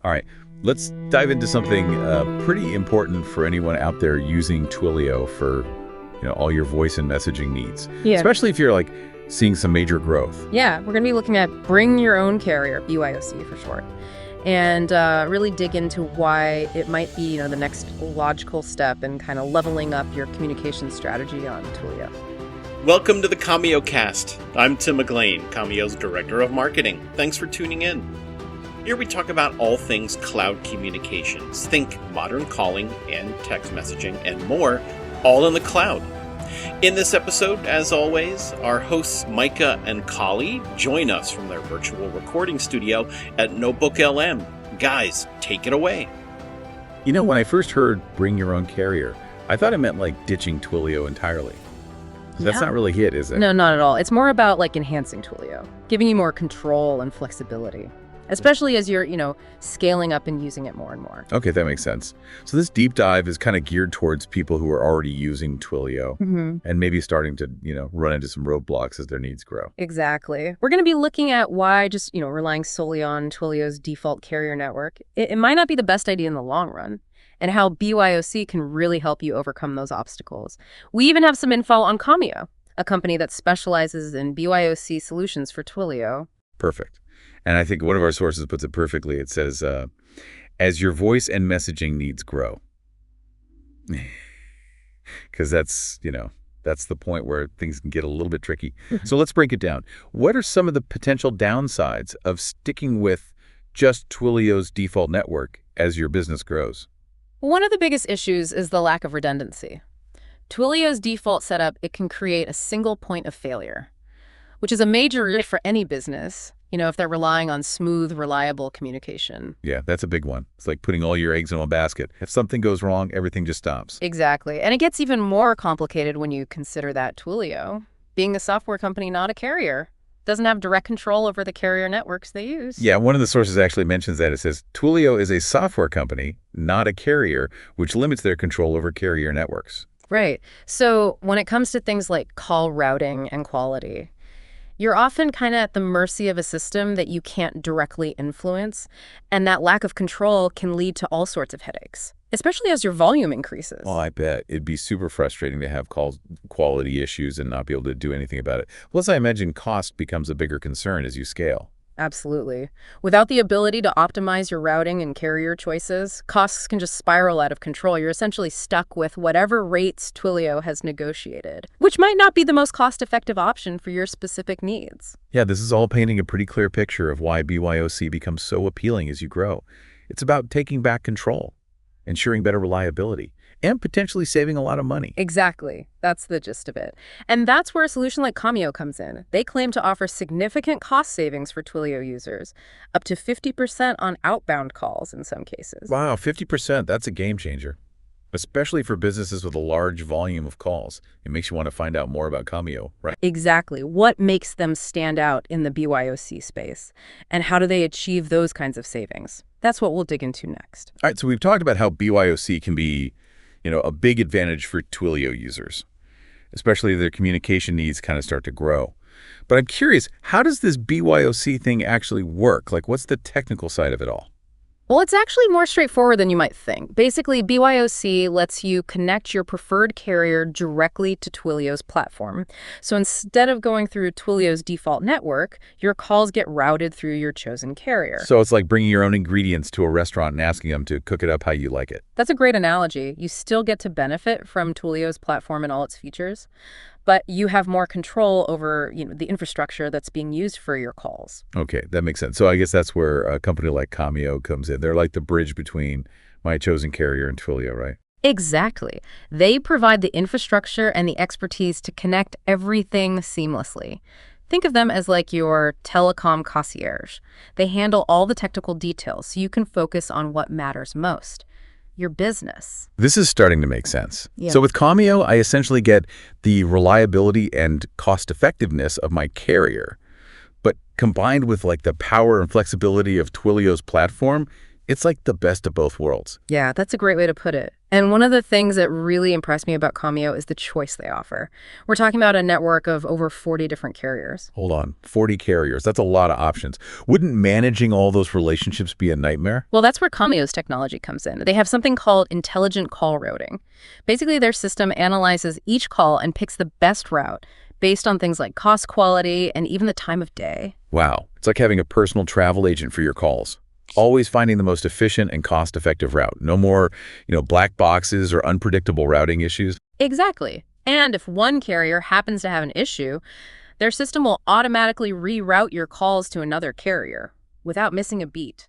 All right, let's dive into something pretty important for anyone out there using Twilio for, all your voice and messaging needs. Yeah. Especially if you're like seeing some major growth. Yeah, we're going to be looking at bring your own carrier, BYOC for short, and really dig into why it might be, the next logical step in kind of leveling up your communication strategy on Twilio. Welcome to the Cameo Cast. I'm Tim McLean, Cameo's Director of Marketing. Thanks for tuning in. Here we talk about all things cloud communications. Think modern calling and text messaging and more, all in the cloud. In this episode, as always, our hosts Micah and Kali join us from their virtual recording studio at Notebook LM. Guys, take it away. When I first heard bring your own carrier, I thought it meant like ditching Twilio entirely. That's not really it, is it? No, not at all. It's more about like enhancing Twilio, giving you more control and flexibility, especially as you're, scaling up and using it more and more. Okay, that makes sense. So this deep dive is kind of geared towards people who are already using Twilio and maybe starting to, run into some roadblocks as their needs grow. Exactly. We're going to be looking at why just, relying solely on Twilio's default carrier network, it might not be the best idea in the long run, and how BYOC can really help you overcome those obstacles. We even have some info on Cameo, a company that specializes in BYOC solutions for Twilio. Perfect. And I think one of our sources puts it perfectly. It says, as your voice and messaging needs grow. Because that's the point where things can get a little bit tricky. So let's break it down. What are some of the potential downsides of sticking with just Twilio's default network as your business grows? One of the biggest issues is the lack of redundancy. Twilio's default setup, it can create a single point of failure, which is a major risk for any business, if they're relying on smooth, reliable communication. Yeah, that's a big one. It's like putting all your eggs in one basket. If something goes wrong, everything just stops. Exactly. And it gets even more complicated when you consider that Twilio, being a software company, not a carrier, doesn't have direct control over the carrier networks they use. Yeah, one of the sources actually mentions that. It says, Twilio is a software company, not a carrier, which limits their control over carrier networks. Right. So when it comes to things like call routing and quality, you're often kind of at the mercy of a system that you can't directly influence, and that lack of control can lead to all sorts of headaches, especially as your volume increases. Well, I bet. It'd be super frustrating to have call quality issues and not be able to do anything about it. Plus, I imagine cost becomes a bigger concern as you scale. Absolutely. Without the ability to optimize your routing and carrier choices, costs can just spiral out of control. You're essentially stuck with whatever rates Twilio has negotiated, which might not be the most cost-effective option for your specific needs. Yeah, this is all painting a pretty clear picture of why BYOC becomes so appealing as you grow. It's about taking back control, ensuring better reliability, and potentially saving a lot of money. Exactly. That's the gist of it. And that's where a solution like Cameo comes in. They claim to offer significant cost savings for Twilio users, up to 50% on outbound calls in some cases. Wow, 50%. That's a game changer, especially for businesses with a large volume of calls. It makes you want to find out more about Cameo, right? Exactly. What makes them stand out in the BYOC space? And how do they achieve those kinds of savings? That's what we'll dig into next. All right, so we've talked about how BYOC can be a big advantage for Twilio users, especially their communication needs kind of start to grow. But I'm curious, how does this BYOC thing actually work? Like, what's the technical side of it all? Well, it's actually more straightforward than you might think. Basically, BYOC lets you connect your preferred carrier directly to Twilio's platform. So instead of going through Twilio's default network, your calls get routed through your chosen carrier. So it's like bringing your own ingredients to a restaurant and asking them to cook it up how you like it. That's a great analogy. You still get to benefit from Twilio's platform and all its features, but you have more control over, the infrastructure that's being used for your calls. Okay, that makes sense. So I guess that's where a company like Cameo comes in. They're like the bridge between my chosen carrier and Twilio, right? Exactly. They provide the infrastructure and the expertise to connect everything seamlessly. Think of them as like your telecom concierge. They handle all the technical details so you can focus on what matters most. Your business. This is starting to make sense. Yeah. So with Cameo, I essentially get the reliability and cost effectiveness of my carrier, but combined with like the power and flexibility of Twilio's platform, It's like the best of both worlds. Yeah, that's a great way to put it. And one of the things that really impressed me about Cameo is the choice they offer. We're talking about a network of over 40 different carriers. Hold on, 40 carriers. That's a lot of options. Wouldn't managing all those relationships be a nightmare? Well, that's where Cameo's technology comes in. They have something called intelligent call routing. Basically, their system analyzes each call and picks the best route based on things like cost, quality, and even the time of day. Wow, it's like having a personal travel agent for your calls. Always finding the most efficient and cost-effective route. No more, black boxes or unpredictable routing issues. Exactly. And if one carrier happens to have an issue, their system will automatically reroute your calls to another carrier without missing a beat.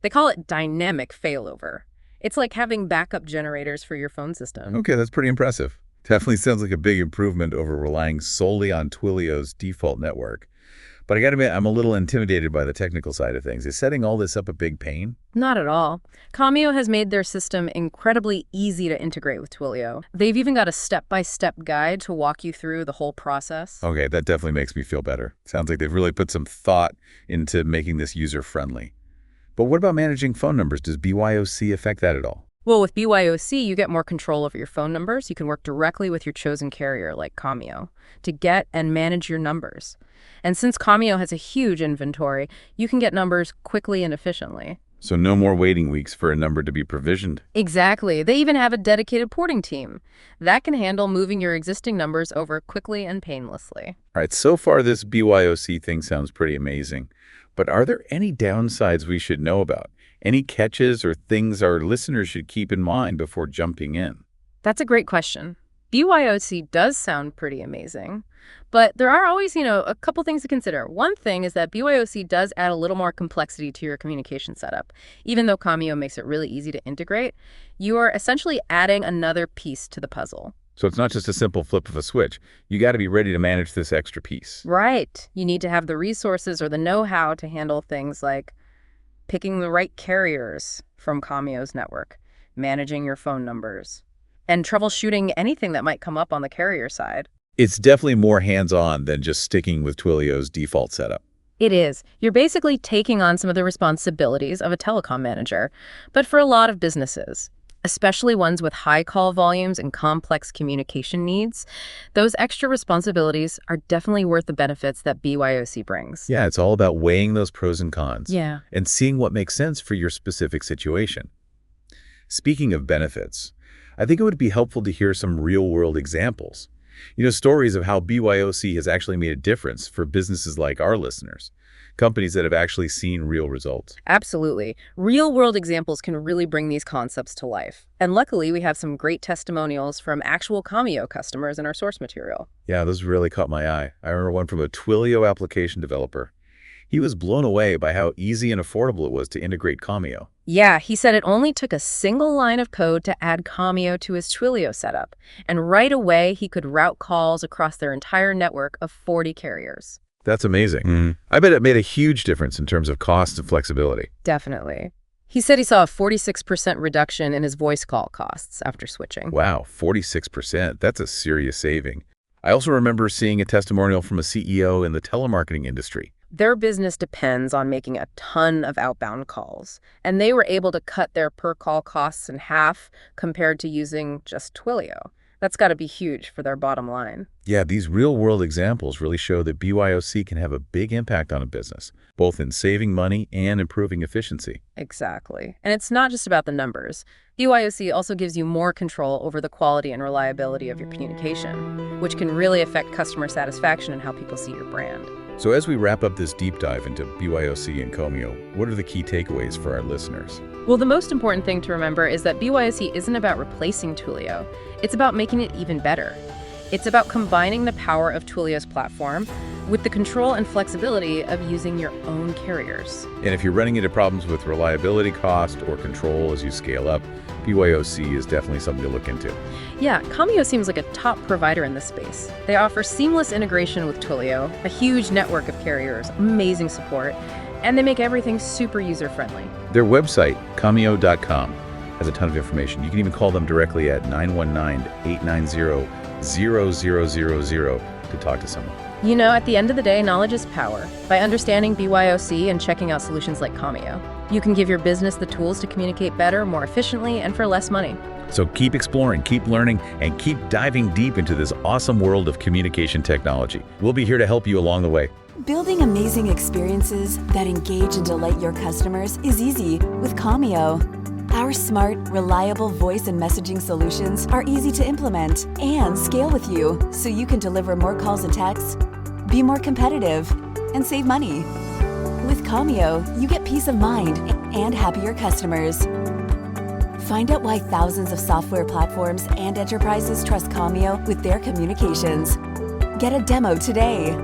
They call it dynamic failover. It's like having backup generators for your phone system. Okay, that's pretty impressive. Definitely sounds like a big improvement over relying solely on Twilio's default network. But I gotta admit, I'm a little intimidated by the technical side of things. Is setting all this up a big pain? Not at all. Cameo has made their system incredibly easy to integrate with Twilio. They've even got a step-by-step guide to walk you through the whole process. Okay, that definitely makes me feel better. Sounds like they've really put some thought into making this user-friendly. But what about managing phone numbers? Does BYOC affect that at all? Well, with BYOC, you get more control over your phone numbers. You can work directly with your chosen carrier, like Cameo, to get and manage your numbers. And since Cameo has a huge inventory, you can get numbers quickly and efficiently. So no more waiting weeks for a number to be provisioned. Exactly. They even have a dedicated porting team that can handle moving your existing numbers over quickly and painlessly. All right, so far this BYOC thing sounds pretty amazing. But are there any downsides we should know about? Any catches or things our listeners should keep in mind before jumping in? That's a great question. BYOC does sound pretty amazing, but there are always, a couple things to consider. One thing is that BYOC does add a little more complexity to your communication setup. Even though Cameo makes it really easy to integrate, you are essentially adding another piece to the puzzle. So it's not just a simple flip of a switch. You got to be ready to manage this extra piece. Right. You need to have the resources or the know-how to handle things like picking the right carriers from Cameo's network, managing your phone numbers, and troubleshooting anything that might come up on the carrier side. It's definitely more hands-on than just sticking with Twilio's default setup. It is. You're basically taking on some of the responsibilities of a telecom manager, but for a lot of businesses, especially ones with high call volumes and complex communication needs, those extra responsibilities are definitely worth the benefits that BYOC brings. Yeah, it's all about weighing those pros and cons. Yeah. And seeing what makes sense for your specific situation. Speaking of benefits, I think it would be helpful to hear some real-world examples. Stories of how BYOC has actually made a difference for businesses like our listeners, companies that have actually seen real results. Absolutely. Real-world examples can really bring these concepts to life. And luckily, we have some great testimonials from actual Cameo customers in our source material. Yeah, those really caught my eye. I remember one from a Twilio application developer. He was blown away by how easy and affordable it was to integrate Cameo. Yeah, he said it only took a single line of code to add Cameo to his Twilio setup. And right away, he could route calls across their entire network of 40 carriers. That's amazing. I bet it made a huge difference in terms of cost and flexibility. Definitely. He said he saw a 46% reduction in his voice call costs after switching. Wow, 46%. That's a serious saving. I also remember seeing a testimonial from a CEO in the telemarketing industry. Their business depends on making a ton of outbound calls, and they were able to cut their per-call costs in half compared to using just Twilio. That's got to be huge for their bottom line. Yeah, these real-world examples really show that BYOC can have a big impact on a business, both in saving money and improving efficiency. Exactly. And it's not just about the numbers. BYOC also gives you more control over the quality and reliability of your communication, which can really affect customer satisfaction and how people see your brand. So as we wrap up this deep dive into BYOC and Cameo, what are the key takeaways for our listeners? Well, the most important thing to remember is that BYOC isn't about replacing Twilio. It's about making it even better. It's about combining the power of Twilio's platform with the control and flexibility of using your own carriers. And if you're running into problems with reliability, cost, or control as you scale up, BYOC is definitely something to look into. Yeah, Cameo seems like a top provider in this space. They offer seamless integration with Twilio, a huge network of carriers, amazing support, and they make everything super user-friendly. Their website, cameo.com, has a ton of information. You can even call them directly at 919-890-0000 to talk to someone. At the end of the day, knowledge is power. By understanding BYOC and checking out solutions like Cameo, You can give your business the tools to communicate better, more efficiently, and for less money. So keep exploring, keep learning, and keep diving deep into this awesome world of communication technology. We'll be here to help you along the way. Building amazing experiences that engage and delight your customers is easy with Cameo. Our smart, reliable voice and messaging solutions are easy to implement and scale with you, so you can deliver more calls and texts, be more competitive, and save money. With Cameo, you get peace of mind and happier customers. Find out why thousands of software platforms and enterprises trust Cameo with their communications. Get a demo today.